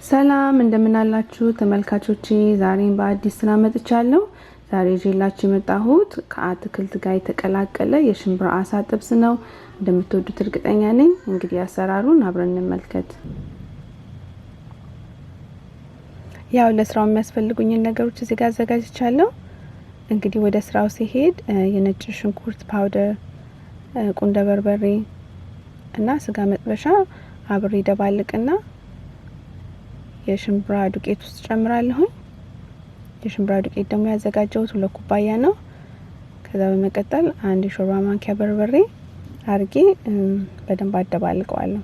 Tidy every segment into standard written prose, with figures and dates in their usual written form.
ሰላም እንደምን አላችሁ ተመልካቾቼ ዛሬን በአዲስ ስራ መጥቻለሁ። ዛሬ ይዤላችሁ የመጣሁት ከአትክልት ጋር የተቀላቀለ የሽንብራ አሳ ጥብስ ነው። እንደምትወዱት እርግጠኛ ነኝ። እንግዲህ አሰራሩን አብረን እንመልከት። ያው ለስራው የሚያስፈልጉኝ ነገሮች እዚህ ጋር አዘጋጅቻለሁ። እንግዲህ ወደ ስራው ሲሄድ የነጭ ሽንኩርት ፓውደር፣ ቁንደ በርበሬ እና ስጋ መጥበሻ አብሬ ደባልቅና የሽንብራ ዱቄት ውስጥ ጨምራለሁ። የሽንብራ ዱቄት ደግሞ ያዘጋጀሁት 2 ኩባያ ነው። ከዛ በመቀጠል 1 ሾርባ ማንኪያ በርበሬ አርጌ በደንብ አደባልቀዋለሁ።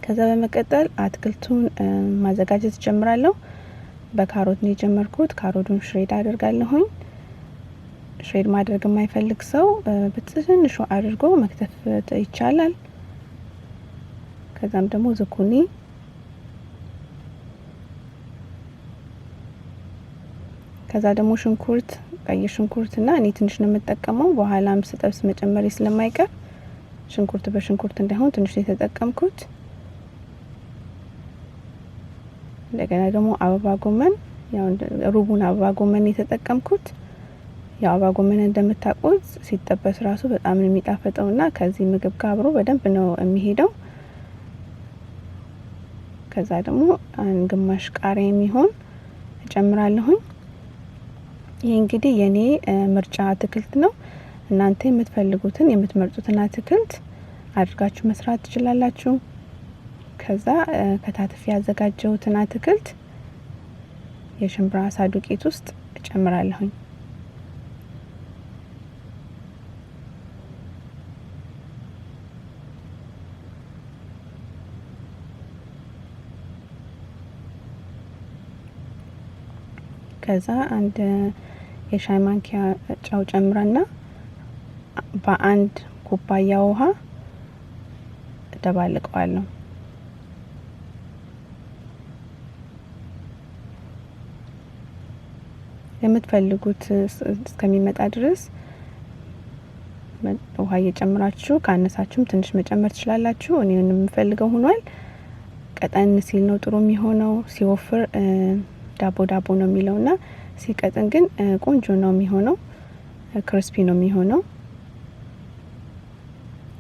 ከዛ በመቀጠል አትክልቱን ማዘጋጀት ጀምራለሁ። በካሮት ነው የጀመርኩት። ካሮቱን ሽሬድ አደርጋለሁ። ሽሬድ ማድረግ የማይፈልግ ሰው በትንሹ አድርጎ መክተፍ ይቻላል። ከዛም ደግሞ ዙኩኒ፣ ከዛ ደግሞ ሽንኩርት፣ ቀይ ሽንኩርትና እኔ ትንሽ ነው የምጠቀመው በኋላም ስጠብስ መጨመር ስለማይቀር ሽንኩርት በሽንኩርት እንዳይሆን ትንሽ የተጠቀምኩት። እንደገና ደግሞ አበባ ጎመን፣ ያው ሩቡን አበባ ጎመን የተጠቀምኩት። ያው አበባ ጎመን እንደምታውቁት ሲጠበስ ራሱ በጣም ነው የሚጣፈጠውና ከዚህ ምግብ ጋር አብሮ በደንብ ነው የሚሄደው። ከዛ ደግሞ ግማሽ ቃሪያ የሚሆን እጨምራለሁ። ይሄ እንግዲህ የኔ ምርጫ አትክልት ነው። እናንተ የምትፈልጉትን የምትመርጡትን አትክልት አድርጋችሁ መስራት ትችላላችሁ። ከዛ ከታትፍ ያዘጋጀሁትን አትክልት የሽንብራ አሳ ዱቄት ውስጥ እጨምራለሁ። ከዛ 1 የሻይ ማንኪያ ጨው ጨምረና በ1 ኩባያ ውሃ ደባልቀዋለሁ። የምትፈልጉት እስከሚመጣ ድረስ ውሃ እየጨመራችሁ ካነሳችሁም ትንሽ መጨመር ትችላላችሁ። እኔ የምፈልገው ሆኗል። ቀጠን ሲል ነው ጥሩ የሚሆነው። ሲወፍር ዳቦ ነው የሚለውና ሲቀጥን ግን ቆንጆ ነው የሚሆነው፣ ክሪስፒ ነው የሚሆነው።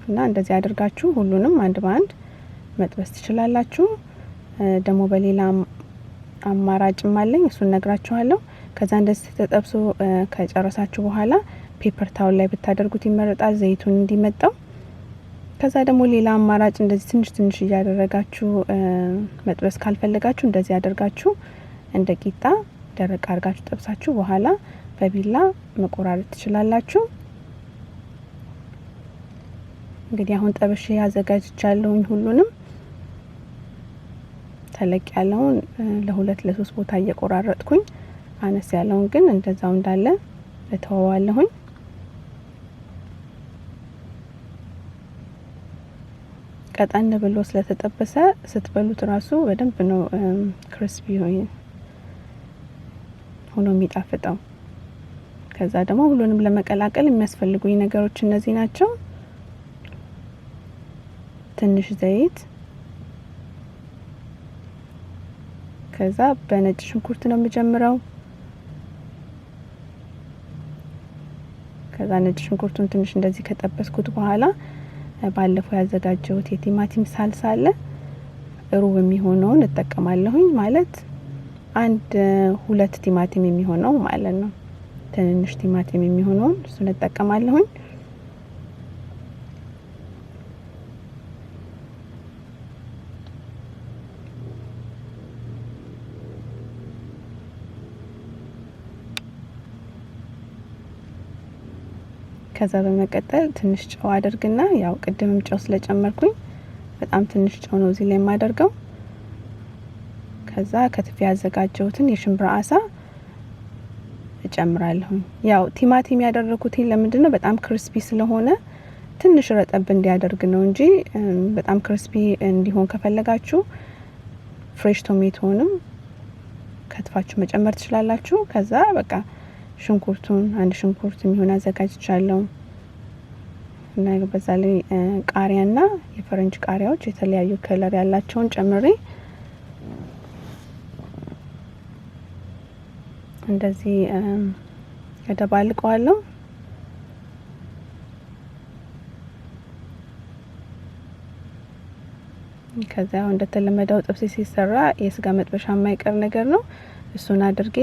እና እንደዚህ አድርጋችሁ ሁሉንም አንድ ባንድ መጥበስ ትችላላችሁ። ደግሞ በሌላ አማራጭም አለኝ፣ እሱን ነግራችኋለሁ። ከዛ እንደዚህ ተጠብሶ ከጨረሳችሁ በኋላ ፔፐር ታውል ላይ ብታደርጉት ይመረጣል፣ ዘይቱን እንዲመጣው። ከዛ ደግሞ ሌላ አማራጭ እንደዚህ ትንሽ እያደረጋችሁ መጥበስ ካልፈለጋችሁ እንደዚህ አድርጋችሁ እንደ ቂጣ ደረቅ አርጋችሁ ጠብሳችሁ በኋላ በቢላ መቆራረጥ ትችላላችሁ። እንግዲህ አሁን ጠብሼ ያዘጋጅቻለሁ ሁሉንም። ተለቅ ያለውን ለ2 ለ3 ቦታ እየቆራረጥኩኝ፣ አነስ ያለውን ግን እንደዛው እንዳለ እተወዋለሁ። ቀጠን ብሎ ስለተጠበሰ ስትበሉት ራሱ በደንብ ነው ክሪስፒ ሆኖ የሚጣፍጠው። ከዛ ደግሞ ሁሉንም ለመቀላቀል የሚያስፈልጉኝ ነገሮች እነዚህ ናቸው። ትንሽ ዘይት፣ ከዛ በነጭ ሽንኩርት ነው የምጀምረው። ከዛ ነጭ ሽንኩርቱን ትንሽ እንደዚህ ከጠበስኩት በኋላ ባለፈው ያዘጋጀሁት የቲማቲም ሳልሳ አለ፣ ሩብ የሚሆነውን እጠቀማለሁኝ። ማለት 1-2 ቲማቲም የሚሆነው ማለት ነው። ትንንሽ ቲማቲም የሚሆነውን እሱን እጠቀማለሁኝ። ከዛ በመቀጠል ትንሽ ጨው አድርግና ያው ቅድምም ጨው ስለጨመርኩኝ በጣም ትንሽ ጨው ነው እዚህ ላይ የማደርገው። ከዛ ከትፍ ያዘጋጀሁትን የሽንብራ አሳ እጨምራለሁ። ያው ቲማቲም ያደረኩት ለምንድነው በጣም ክሪስፒ ስለሆነ ትንሽ ረጠብ እንዲያደርግ ነው እንጂ በጣም ክሪስፒ እንዲሆን ከፈለጋችሁ ፍሬሽ ቶሜቶንም ከትፋችሁ መጨመር ትችላላችሁ። ከዛ በቃ ሽንኩርቱን 1 ሽንኩርት የሚሆን አዘጋጅቻለሁ። እና በዛ ላይ ቃሪያና የፈረንጅ ቃሪያዎች የተለያዩ ከለር ያላቸውን ጨምሬ እንደዚህ እደባልቀዋለሁ። ከዛ እንደተለመደው ጥብስ ሲሰራ የስጋ መጥበሻ የማይቀር ነገር ነው። እሱን አድርጌ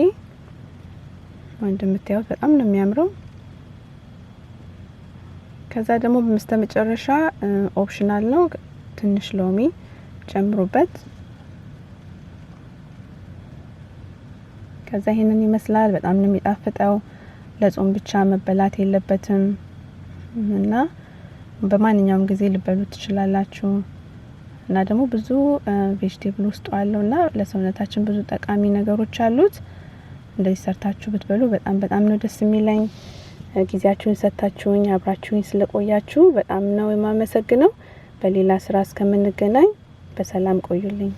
እንደምታዩት በጣም ነው የሚያምረው። ከዛ ደግሞ በመስተመጨረሻ ኦፕሽናል ነው ትንሽ ሎሚ ጨምሩበት። ከዛ ይሄንን ይመስላል። በጣም ነው የሚጣፍጠው። ለጾም ብቻ መበላት የለበትም እና በማንኛውም ጊዜ ልበሉት ትችላላችሁ። እና ደግሞ ብዙ ቬጂቴብል ውስጥ አለውና ለሰውነታችን ብዙ ጠቃሚ ነገሮች አሉት። እንደዚህ ሰርታችሁ ብትበሉ በጣም ነው ደስ የሚለኝ። ጊዜያችሁን ሰጣችሁኝ አብራችሁኝ ስለቆያችሁ በጣም ነው የማመሰግነው። በሌላ ስራ እስከምንገናኝ በሰላም ቆዩልኝ።